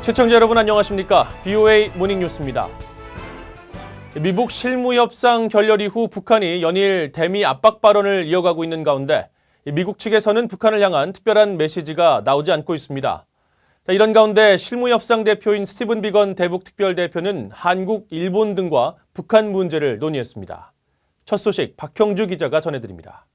시청자 여러분 안녕하십니까? VOA 모닝뉴스입니다. 미북 실무협상 결렬 이후 북한이 연일 대미 압박 발언을 이어가고 있는 가운데 미국 측에서는 북한을 향한 특별한 메시지가 나오지 않고 있습니다. 이런 가운데 실무협상 대표인 스티븐 비건 대북 특별대표는 한국, 일본 등과 북한 문제를 논의했습니다. 첫 소식 박형주 기자가 전해드립니다.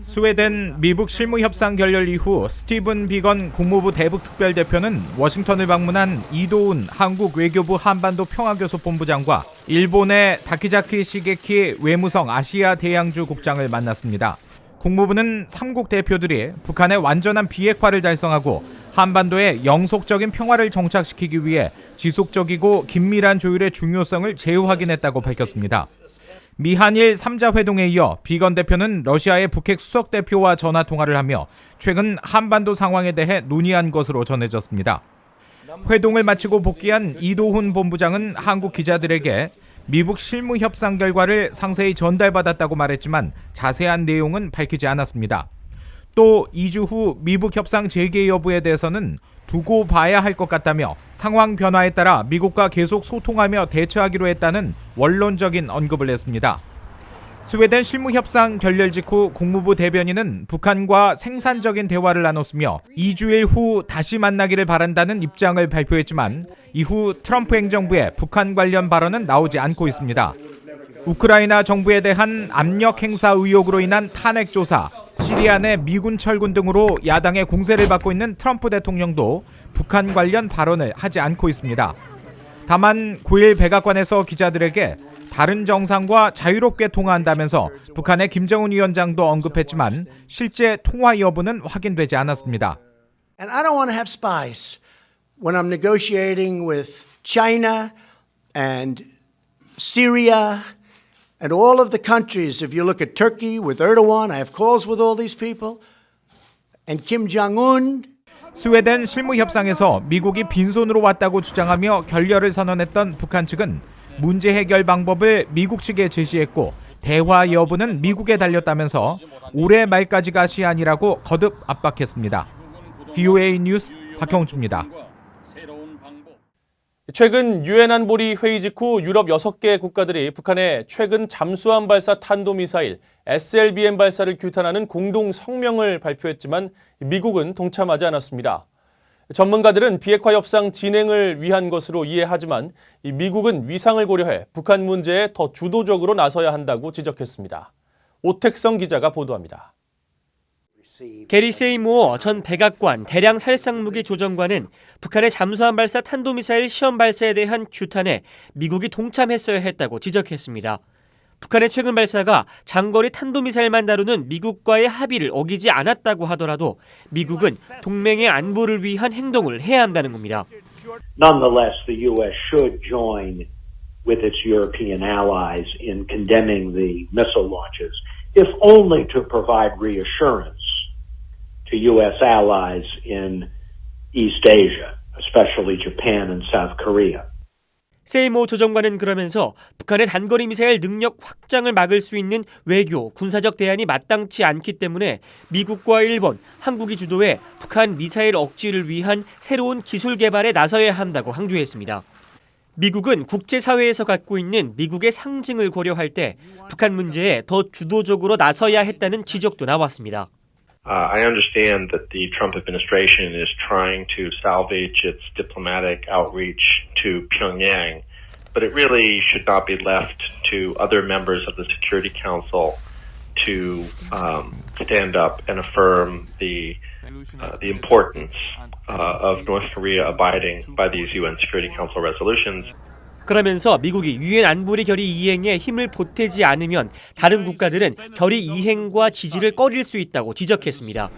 스웨덴 미북 실무협상 결렬 이후 스티븐 비건 국무부 대북 특별대표는 워싱턴을 방문한 이도훈 한국 외교부 한반도 평화교섭본부장과 일본의 다키자키 시게키 외무성 아시아 대양주 국장을 만났습니다. 국무부는 3국 대표들이 북한의 완전한 비핵화를 달성하고 한반도의 영속적인 평화를 정착시키기 위해 지속적이고 긴밀한 조율의 중요성을 재확인했다고 밝혔습니다. 미한일 3자 회동에 이어 비건 대표는 러시아의 북핵 수석 대표와 전화 통화를 하며 최근 한반도 상황에 대해 논의한 것으로 전해졌습니다. 회동을 마치고 복귀한 이도훈 본부장은 한국 기자들에게 미북 실무 협상 결과를 상세히 전달받았다고 말했지만 자세한 내용은 밝히지 않았습니다. 또 2주 후 미북 협상 재개 여부에 대해서는 두고 봐야 할 것 같다며 상황 변화에 따라 미국과 계속 소통하며 대처하기로 했다는 원론적인 언급을 했습니다. 스웨덴 실무협상 결렬 직후 국무부 대변인은 북한과 생산적인 대화를 나눴으며 2주일 후 다시 만나기를 바란다는 입장을 발표했지만 이후 트럼프 행정부의 북한 관련 발언은 나오지 않고 있습니다. 우크라이나 정부에 대한 압력 행사 의혹으로 인한 탄핵 조사, 시리아 내 미군 철군 등으로 야당의 공세를 받고 있는 트럼프 대통령도 북한 관련 발언을 하지 않고 있습니다. 다만 9일 백악관에서 기자들에게 다른 정상과 자유롭게 통화한다면서 북한의 김정은 위원장도 언급했지만 실제 통화 여부는 확인되지 않았습니다. And I don't want to have spies when I'm negotiating with China and Syria and all of the countries. If you look at Turkey with Erdogan, I have calls with all these people. And Kim Jong-un. 스웨덴 실무협상에서 미국이 빈손으로 왔다고 주장하며 결렬을 선언했던 북한 측은 문제 해결 방법을 미국 측에 제시했고 대화 여부는 미국에 달렸다면서 올해 말까지가 시한이라고 거듭 압박했습니다. VOA 뉴스 박형주입니다. 최근 유엔 안보리 회의 직후 유럽 6개 국가들이 북한의 최근 잠수함 발사 탄도미사일 SLBM 발사를 규탄하는 공동 성명을 발표했지만 미국은 동참하지 않았습니다. 전문가들은 비핵화 협상 진행을 위한 것으로 이해하지만 미국은 위상을 고려해 북한 문제에 더 주도적으로 나서야 한다고 지적했습니다. 오택성 기자가 보도합니다. 게리 세이모어 전 백악관 대량 살상무기 조정관은 북한의 잠수함 발사 탄도미사일 시험 발사에 대한 규탄에 미국이 동참했어야 했다고 지적했습니다. 북한의 최근 발사가 장거리 탄도미사일만 다루는 미국과의 합의를 어기지 않았다고 하더라도 미국은 동맹의 안보를 위한 행동을 해야 한다는 겁니다. Nonetheless, the U.S. should join with its European allies in condemning the missile launches, if only to provide reassurance to U.S. allies in East Asia, especially Japan and South Korea. 세이모 조정관은 그러면서 북한의 단거리 미사일 능력 확장을 막을 수 있는 외교, 군사적 대안이 마땅치 않기 때문에 미국과 일본, 한국이 주도해 북한 미사일 억지를 위한 새로운 기술 개발에 나서야 한다고 강조했습니다. 미국은 국제사회에서 갖고 있는 미국의 상징을 고려할 때 북한 문제에 더 주도적으로 나서야 했다는 지적도 나왔습니다. I understand that the Trump administration is trying to salvage its diplomatic outreach to Pyongyang, but it really should not be left to other members of the Security Council to stand up and affirm the importance of North Korea abiding by these UN Security Council resolutions. 그러면서 미국이 유엔 안보리 결의 이행에 힘을 보태지 않으면 다른 국가들은 결의 이행과 지지를 꺼릴 수 있다고 지적했습니다.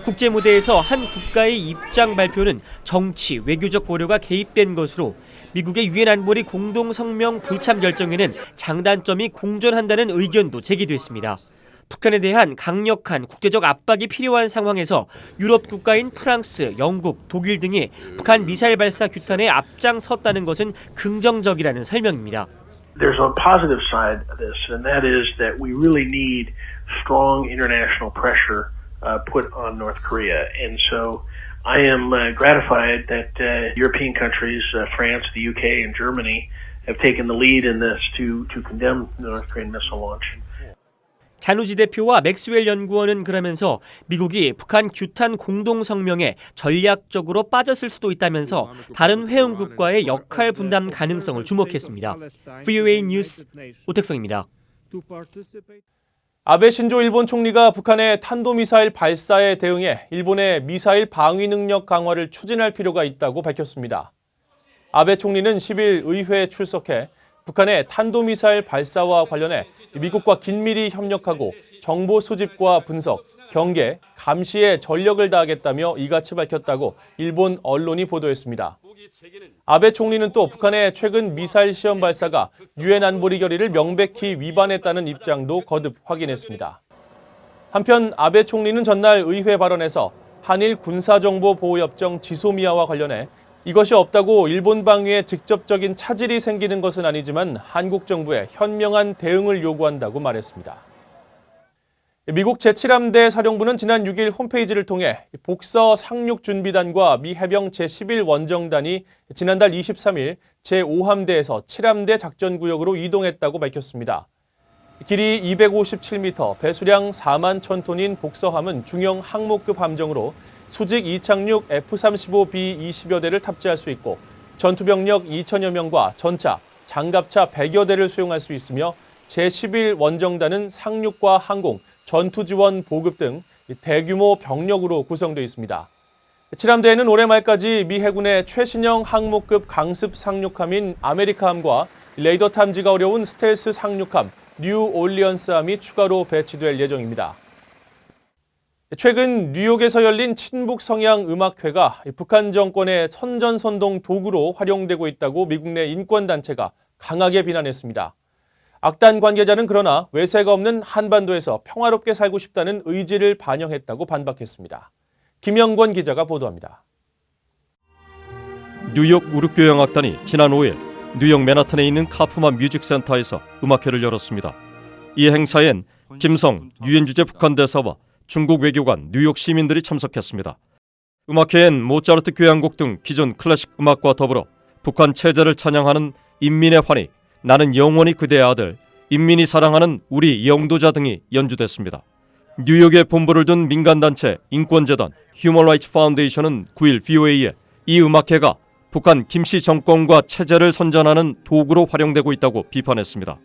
국제 무대에서 한 국가의 입장 발표는 정치, 외교적 고려가 개입된 것으로 미국의 유엔 안보리 공동 성명 불참 결정에는 장단점이 공존한다는 의견도 제기됐습니다. 북한에 대한 강력한 국제적 압박이 필요한 상황에서 유럽 국가인 프랑스, 영국, 독일 등이 북한 미사일 발사 규탄에 앞장섰다는 것은 긍정적이라는 설명입니다. There's a positive side of this, and that is that we really need strong international pressure put on North Korea. And so I am gratified that European countries, France, the UK, and Germany, have taken the lead in this to condemn the North Korean missile launch. 잔우지 대표와 맥스웰 연구원은 그러면서 미국이 북한 규탄 공동성명에 전략적으로 빠졌을 수도 있다면서 다른 회원국과의 역할 분담 가능성을 주목했습니다. VOA 뉴스 오택성입니다. 아베 신조 일본 총리가 북한의 탄도미사일 발사에 대응해 일본의 미사일 방위 능력 강화를 추진할 필요가 있다고 밝혔습니다. 아베 총리는 10일 의회에 출석해 북한의 탄도미사일 발사와 관련해 미국과 긴밀히 협력하고 정보 수집과 분석, 경계, 감시에 전력을 다하겠다며 이같이 밝혔다고 일본 언론이 보도했습니다. 아베 총리는 또 북한의 최근 미사일 시험 발사가 유엔 안보리 결의를 명백히 위반했다는 입장도 거듭 확인했습니다. 한편 아베 총리는 전날 의회 발언에서 한일 군사정보보호협정 지소미아와 관련해 이것이 없다고 일본 방위에 직접적인 차질이 생기는 것은 아니지만 한국 정부에 현명한 대응을 요구한다고 말했습니다. 미국 제7함대 사령부는 지난 6일 홈페이지를 통해 복서 상륙준비단과 미 해병 제11원정단이 지난달 23일 제5함대에서 7함대 작전구역으로 이동했다고 밝혔습니다. 길이 257m, 배수량 4만 1000톤인 복서함은 중형 항모급 함정으로 수직 이착륙 F-35B 20여 대를 탑재할 수 있고 전투병력 2천여 명과 전차, 장갑차 100여 대를 수용할 수 있으며 제11원정단은 상륙과 항공, 전투지원 보급 등 대규모 병력으로 구성되어 있습니다. 7함대에는 올해 말까지 미 해군의 최신형 항모급 강습 상륙함인 아메리카함과 레이더 탐지가 어려운 스텔스 상륙함 뉴 올리언스함이 추가로 배치될 예정입니다. 최근 뉴욕에서 열린 친북 성향 음악회가 북한 정권의 선전선동 도구로 활용되고 있다고 미국 내 인권단체가 강하게 비난했습니다. 악단 관계자는 그러나 외세가 없는 한반도에서 평화롭게 살고 싶다는 의지를 반영했다고 반박했습니다. 김영권 기자가 보도합니다. 뉴욕 우르교향악단이 지난 5일 뉴욕 맨하탄에 있는 카프만 뮤직센터에서 음악회를 열었습니다. 이 행사엔 김성 유엔 주재 북한 대사와 중국 외교관, 뉴욕 시민들이 참석했습니다. 음악회엔 모차르트 교향곡 등 기존 클래식 음악과 더불어 북한 체제를 찬양하는 인민의 환희, 나는 영원히 그대의 아들, 인민이 사랑하는 우리 영도자 등이 연주됐습니다. 뉴욕에 본부를 둔 민간단체 인권재단 휴먼 라이츠 파운데이션은 9일 VOA에 이 음악회가 북한 김씨 정권과 체제를 선전하는 도구로 활용되고 있다고 비판했습니다.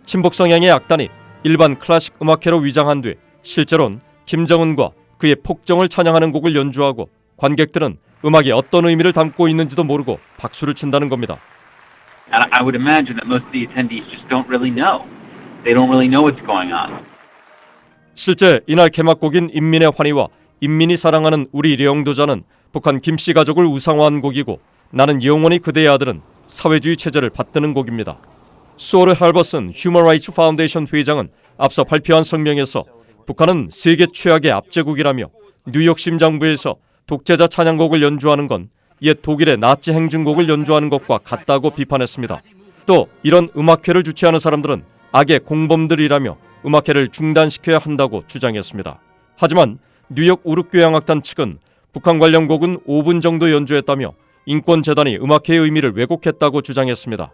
친북 성향의 악단이 일반 클래식 음악회로 위장한 뒤 실제로는 김정은과 그의 폭정을 찬양하는 곡을 연주하고 관객들은 음악이 어떤 의미를 담고 있는지도 모르고 박수를 친다는 겁니다. I would imagine that most of the attendees just don't really know. They don't really know what's going on. 실제 이날 개막곡인 인민의 환희와 인민이 사랑하는 우리 영도자는 북한 김씨 가족을 우상화한 곡이고 나는 영원히 그대의 아들은 사회주의 체제를 받드는 곡입니다. 소르 할버슨 휴먼 라이츠 파운데이션 회장은 앞서 발표한 성명에서 북한은 세계 최악의 압제국이라며 뉴욕 심장부에서 독재자 찬양곡을 연주하는 건 옛 독일의 나치 행진곡을 연주하는 것과 같다고 비판했습니다. 또 이런 음악회를 주최하는 사람들은 악의 공범들이라며 음악회를 중단시켜야 한다고 주장했습니다. 하지만 뉴욕 우르교향악단 측은 북한 관련 곡은 5분 정도 연주했다며 인권재단이 음악회의 의미를 왜곡했다고 주장했습니다.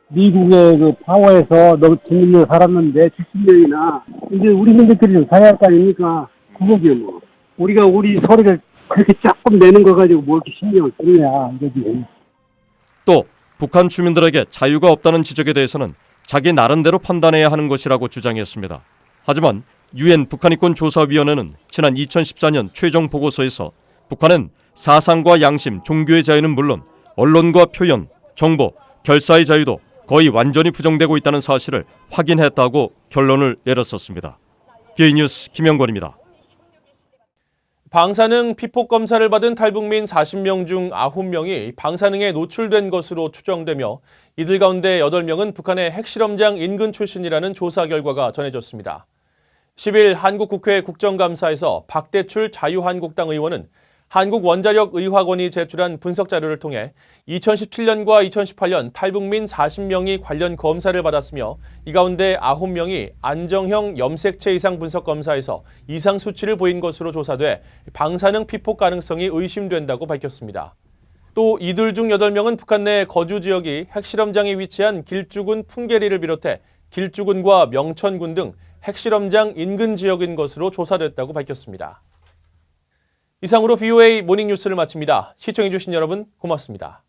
미국의 그 파워에서 너무 재밌는 살았는데 70년이나 이제 우리 민족들이 좀 살아야 할 거 아닙니까? 그거죠 뭐. 우리가 우리 소리를 그렇게 조금 내는 거 가지고 뭐 이렇게 신경을 쓰느냐 이거지. 또 북한 주민들에게 자유가 없다는 지적에 대해서는 자기 나름대로 판단해야 하는 것이라고 주장했습니다. 하지만 유엔 북한인권조사위원회는 지난 2014년 최종 보고서에서 북한은 사상과 양심, 종교의 자유는 물론 언론과 표현, 정보, 결사의 자유도 거의 완전히 부정되고 있다는 사실을 확인했다고 결론을 내렸었습니다. VOA 뉴스 김영권입니다. 방사능 피폭 검사를 받은 탈북민 40명 중 9명이 방사능에 노출된 것으로 추정되며 이들 가운데 8명은 북한의 핵실험장 인근 출신이라는 조사 결과가 전해졌습니다. 10일 한국국회 국정감사에서 박대출 자유한국당 의원은 한국원자력의학원이 제출한 분석 자료를 통해 2017년과 2018년 탈북민 40명이 관련 검사를 받았으며 이 가운데 9명이 안정형 염색체 이상 분석 검사에서 이상 수치를 보인 것으로 조사돼 방사능 피폭 가능성이 의심된다고 밝혔습니다. 또 이들 중 8명은 북한 내 거주 지역이 핵실험장이 위치한 길주군 풍계리를 비롯해 길주군과 명천군 등 핵실험장 인근 지역인 것으로 조사됐다고 밝혔습니다. 이상으로 VOA 모닝뉴스를 마칩니다. 시청해주신 여러분 고맙습니다.